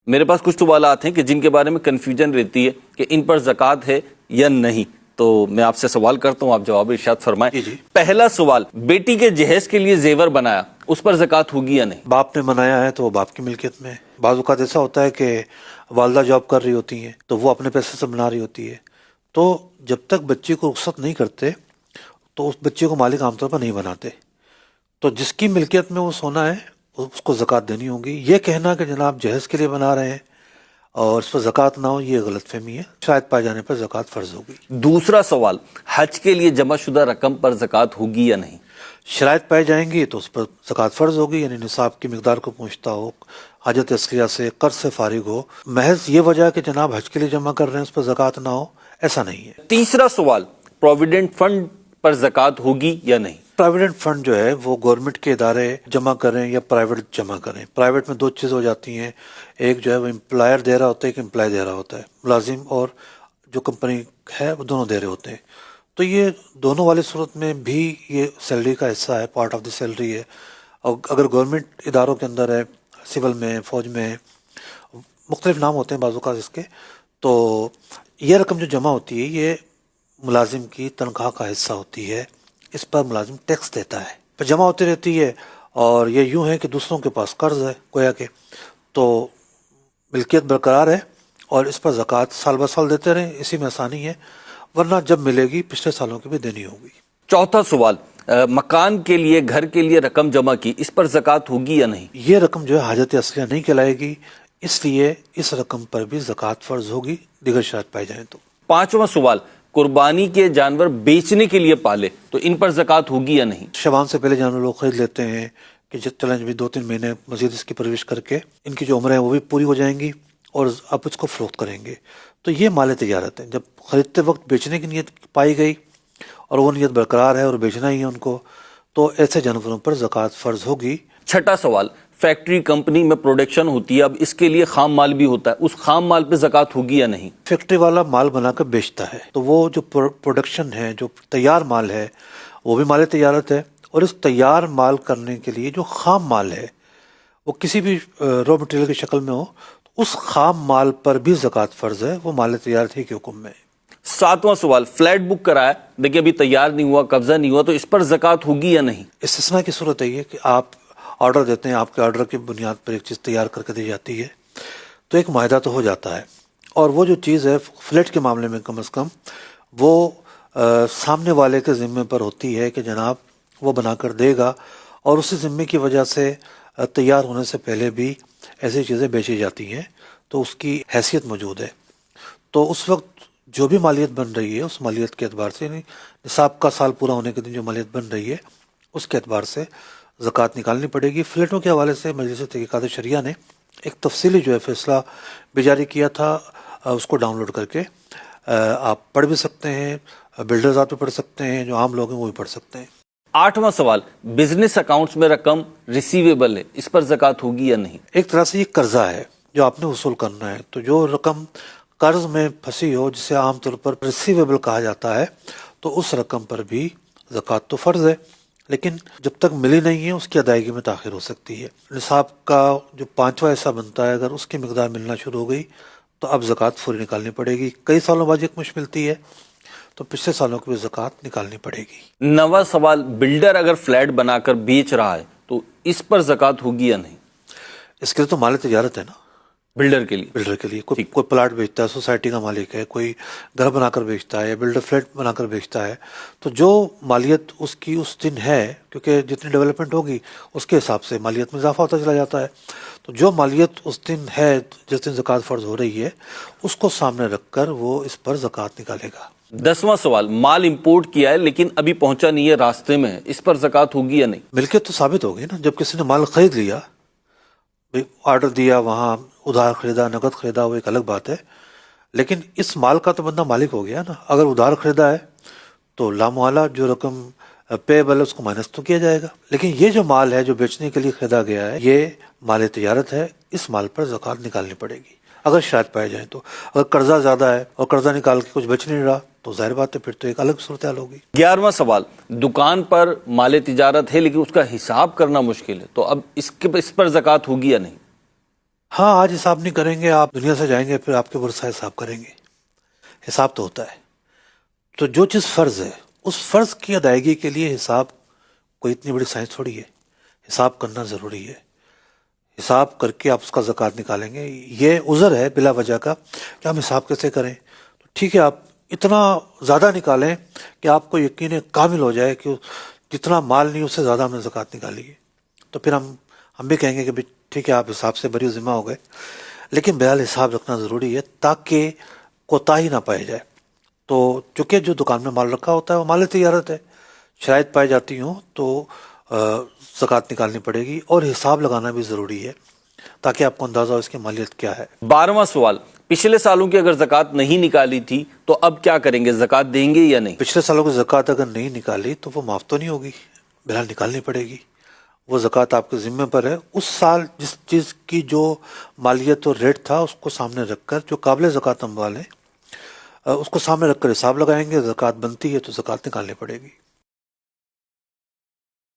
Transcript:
میرے پاس کچھ سوالات ہیں کہ جن کے بارے میں کنفیوژن رہتی ہے کہ ان پر زکوٰۃ ہے یا نہیں، تو میں آپ سے سوال کرتا ہوں، آپ جواب ارشاد فرمائیں۔ جی۔ پہلا سوال، بیٹی کے جہیز کے لیے زیور بنایا، اس پر زکوٰۃ ہوگی یا نہیں؟ باپ نے بنایا ہے تو وہ باپ کی ملکیت میں ہے۔ بعض اوقات ایسا ہوتا ہے کہ والدہ جاب کر رہی ہوتی ہیں تو وہ اپنے پیسے سے بنا رہی ہوتی ہے، تو جب تک بچے کو رخصت نہیں کرتے تو اس بچے کو مالک عام طور پر نہیں بناتے، تو جس کی ملکیت میں وہ سونا ہے اس کو زکوٰۃ دینی ہوگی۔ یہ کہنا کہ جناب جہیز کے لیے بنا رہے ہیں اور اس پر زکوٰۃ نہ ہو، یہ غلط فہمی ہے۔ شاید پائے جانے پر زکوٰۃ فرض ہوگی۔ دوسرا سوال، حج کے لیے جمع شدہ رقم پر زکوٰۃ ہوگی یا نہیں؟ شرائط پائی جائیں گی تو اس پر زکوٰۃ فرض ہوگی، یعنی نصاب کی مقدار کو پہنچتا ہو، حاجت اصلیہ سے، قرض سے فارغ ہو۔ محض یہ وجہ کہ جناب حج کے لیے جمع کر رہے ہیں اس پر زکوٰۃ نہ ہو، ایسا نہیں ہے۔ تیسرا سوال، پروویڈنٹ فنڈ پر زکوٰۃ ہوگی یا نہیں؟ پرائیویٹ فنڈ جو ہے وہ گورنمنٹ کے ادارے جمع کریں یا پرائیویٹ جمع کریں، پرائیویٹ میں دو چیز ہو جاتی ہیں، ایک جو ہے وہ امپلائر دے رہا ہوتا ہے، ایک امپلائی دے رہا ہوتا ہے، ملازم اور جو کمپنی ہے وہ دونوں دے رہے ہوتے ہیں، تو یہ دونوں والی صورت میں بھی یہ سیلری کا حصہ ہے، پارٹ آف دی سیلری ہے۔ اور اگر گورنمنٹ اداروں کے اندر ہے، سول میں، فوج میں، مختلف نام ہوتے ہیں بعض اوقات اس کے، تو یہ رقم جو جمع ہوتی ہے یہ ملازم کی تنخواہ کا حصہ ہوتی ہے، اس پر ملازم ٹیکس دیتا ہے، پر جمع ہوتی رہتی ہے، اور یہ یوں ہے کہ دوسروں کے پاس قرض ہے گویا کہ، تو ملکیت برقرار ہے اور اس پر زکوٰۃ سال بہ سال دیتے رہیں، اسی میں آسانی ہے، ورنہ جب ملے گی پچھلے سالوں کی بھی دینی ہوگی۔ چوتھا سوال، مکان کے لیے، گھر کے لیے رقم جمع کی، اس پر زکوٰۃ ہوگی یا نہیں؟ یہ رقم جو ہے حاجت اصلیہ نہیں کہلائے گی، اس لیے اس رقم پر بھی زکوٰۃ فرض ہوگی دیگر شرائط پائی جائیں تو۔ پانچواں سوال، قربانی کے جانور بیچنے کے لیے پالے تو ان پر زکوٰۃ ہوگی یا نہیں؟ شبان سے پہلے جانور لوگ خرید لیتے ہیں کہ چلیں بھی 2-3 مہینے مزید اس کی پرورش کر کے ان کی جو عمریں ہیں وہ بھی پوری ہو جائیں گی اور اب اس کو فروخت کریں گے، تو یہ مال تجارت ہے۔ جب خریدتے وقت بیچنے کی نیت پائی گئی اور وہ نیت برقرار ہے اور بیچنا ہی ہے ان کو، تو ایسے جانوروں پر زکوٰۃ فرض ہوگی۔ چھٹا سوال، فیکٹری کمپنی میں پروڈکشن ہوتی ہے، اب اس کے لیے خام مال بھی ہوتا ہے، اس خام مال پہ زکوٰۃ ہوگی یا نہیں؟ فیکٹری والا مال بنا کر بیچتا ہے تو وہ جو پروڈکشن ہے، جو تیار مال ہے، وہ بھی مال تجارت ہے، اور اس تیار مال کرنے کے لیے جو خام مال ہے وہ کسی بھی را مٹیریل کی شکل میں ہو، تو اس خام مال پر بھی زکوٰۃ فرض ہے، وہ مال تجارت ہی کے حکم میں ہے۔ ساتواں سوال، فلیٹ بک کرایا لیکن ابھی تیار نہیں ہوا، قبضہ نہیں ہوا، تو اس پر زکوٰۃ ہوگی یا نہیں؟ استثناء کی صورت ہے یہ کہ آپ آرڈر دیتے ہیں، آپ کے آرڈر کی بنیاد پر ایک چیز تیار کر کے دی جاتی ہے تو ایک معاہدہ تو ہو جاتا ہے، اور وہ جو چیز ہے فلیٹ کے معاملے میں کم از کم وہ سامنے والے کے ذمے پر ہوتی ہے کہ جناب وہ بنا کر دے گا، اور اسی ذمے کی وجہ سے تیار ہونے سے پہلے بھی ایسی چیزیں بیچی جاتی ہیں، تو اس کی حیثیت موجود ہے، تو اس وقت جو بھی مالیت بن رہی ہے اس مالیت کے اعتبار سے، یعنی نصاب کا سال پورا ہونے کے دن جو مالیت بن رہی ہے اس کے اعتبار سے زکوٰۃ نکالنی پڑے گی۔ فلیٹوں کے حوالے سے مجلس تحقیقات شرعیہ نے ایک تفصیلی جو ہے فیصلہ بھی جاری کیا تھا، اس کو ڈاؤن لوڈ کر کے آپ پڑھ بھی سکتے ہیں، بلڈرز آپ بھی پڑھ سکتے ہیں، جو عام لوگ ہیں وہ بھی پڑھ سکتے ہیں۔ آٹھواں سوال، بزنس اکاؤنٹس میں رقم ریسیویبل ہے، اس پر زکوٰۃ ہوگی یا نہیں؟ ایک طرح سے یہ قرضہ ہے جو آپ نے وصول کرنا ہے، تو جو رقم قرض میں پھنسی ہو جسے عام طور پر ریسیویبل کہا جاتا ہے، تو اس رقم پر بھی زکوٰۃ تو فرض ہے، لیکن جب تک ملی نہیں ہے اس کی ادائیگی میں تاخیر ہو سکتی ہے۔ نصاب کا جو 5واں حصہ بنتا ہے اگر اس کی مقدار ملنا شروع ہو گئی تو اب زکوٰۃ فوری نکالنی پڑے گی۔ کئی سالوں بعد ایک مشت ملتی ہے تو پچھلے سالوں کی بھی زکوٰۃ نکالنی پڑے گی۔ 9واں سوال، بلڈر اگر فلیٹ بنا کر بیچ رہا ہے تو اس پر زکوٰۃ ہوگی یا نہیں؟ اس کے لیے تو مال تجارت ہے نا، بلڈر کے لیے؟ بلڈر کے لیے کوئی پلاٹ بیچتا ہے، سوسائٹی کا مالک ہے، کوئی گھر بنا کر بیچتا ہے یا بلڈر فلیٹ بنا کر بیچتا ہے، تو جو مالیت اس کی اس دن ہے، کیونکہ جتنی ڈیولپمنٹ ہوگی اس کے حساب سے مالیت میں اضافہ ہوتا چلا جاتا ہے، تو جو مالیت اس دن ہے جس دن زکوٰۃ فرض ہو رہی ہے اس کو سامنے رکھ کر وہ اس پر زکوٰۃ نکالے گا۔ 10واں سوال، مال امپورٹ کیا ہے لیکن ابھی پہنچا نہیں ہے، راستے میں ہے، اس پر زکوٰۃ ہوگی یا نہیں؟ ملکیت تو ثابت ہوگی نا، جب کسی نے مال خرید لیا، آرڈر دیا، وہاں ادھار خریدا، نقد خریدا، وہ ایک الگ بات ہے، لیکن اس مال کا تو بندہ مالک ہو گیا نا۔ اگر ادھار خریدا ہے تو لامحالہ جو رقم پیبل ہے اس کو مائنس تو کیا جائے گا، لیکن یہ جو مال ہے جو بیچنے کے لیے خریدا گیا ہے یہ مال تجارت ہے، اس مال پر زکوٰۃ نکالنی پڑے گی اگر شرائط پائے جائیں تو۔ اگر قرضہ زیادہ ہے اور قرضہ نکال کے کچھ بچ نہیں رہا تو ظاہر بات ہے پھر تو ایک الگ صورتحال ہوگی۔ 11واں سوال، دکان پر مال تجارت ہے لیکن اس کا حساب کرنا مشکل ہے، تو اب اس پر زکوٰۃ ہوگی یا نہیں؟ ہاں آج حساب نہیں کریں گے، آپ دنیا سے جائیں گے پھر آپ کے ورثہ حساب کریں گے، حساب تو ہوتا ہے۔ تو جو چیز فرض ہے اس فرض کی ادائیگی کے لیے حساب کوئی اتنی بڑی سائنس تھوڑی ہے، حساب کرنا ضروری ہے، حساب کر کے آپ اس کا زکوٰۃ نکالیں گے۔ یہ عذر ہے بلا وجہ کا کہ ہم حساب کیسے کریں، تو ٹھیک ہے آپ اتنا زیادہ نکالیں کہ آپ کو یقین کامل ہو جائے کہ جتنا مال نہیں اس سے زیادہ ہم نے زکوٰۃ نکالی ہے، تو پھر ہم بھی کہیں گے کہ ٹھیک ہے آپ حساب سے بری ذمہ ہو گئے، لیکن بہرحال حساب رکھنا ضروری ہے تاکہ کوتاہی نہ پائی جائے۔ تو چونکہ جو دکان میں مال رکھا ہوتا ہے وہ مال تجارت ہے، شرائط پائی جاتی ہوں تو زکوٰۃ نکالنی پڑے گی، اور حساب لگانا بھی ضروری ہے تاکہ آپ کو اندازہ ہو اس کی مالیت کیا ہے۔ 12واں سوال، پچھلے سالوں کی اگر زکوٰۃ نہیں نکالی تھی تو اب کیا کریں گے، زکوٰۃ دیں گے یا نہیں؟ پچھلے سالوں کی زکوٰۃ اگر نہیں نکالی تو وہ معاف تو نہیں ہوگی، بہرحال نکالنی پڑے گی، وہ زکوٰۃ آپ کے ذمے پر ہے۔ اس سال جس چیز کی جو مالیت اور ریٹ تھا اس کو سامنے رکھ کر، جو قابل زکوٰۃ اموال ہے اس کو سامنے رکھ کر حساب لگائیں گے، زکوٰۃ بنتی ہے تو زکوٰۃ نکالنی پڑے گی۔